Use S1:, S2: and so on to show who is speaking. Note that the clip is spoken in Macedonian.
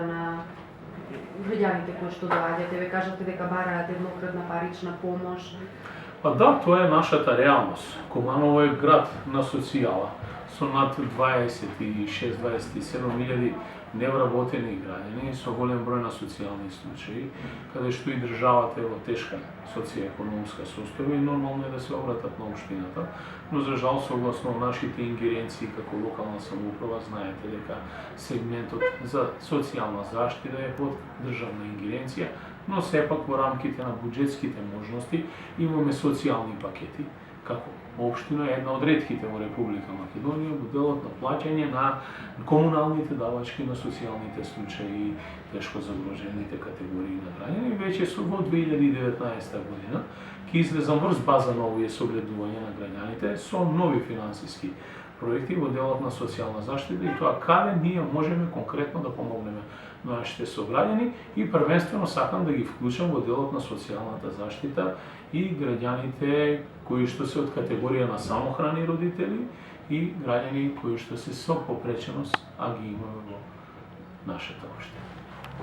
S1: на граѓаните кои што доаѓате, ве кажате дека бараат еднократна парична помош.
S2: Па да, тоа е нашата реалност. Куманово е град на социјала со над 26-27 невработени граѓани со голем број на социјални случаи, каде што и државата е во тешка социјаекономска состојба и нормално е да се обратат на општината, но за жал согласно нашите ингеренции како локална самоуправа знаете дека сегментот за социјална заштита е под државна ингеренција, но сепак во рамките на буџетските можности имаме социјални пакети како општина е една од ретките во Република Македонија во делот на плаќање на комуналните давачки на социјалните случаи, тешко загрожените категории на граѓани. Веќе со во 2019 година ќе излезам врз база на овие согледувања на граѓаните со нови финансиски проекти во делот на социјална заштита и тоа каде ние можеме конкретно да помогнеме нашите сограѓани и првенствено сакам да ги вклучам во делот на социјалната заштита и граѓаните кои што се од категорија на самохрани родители и граѓани кои што се со попреченост, а ги имаме во нашата општина.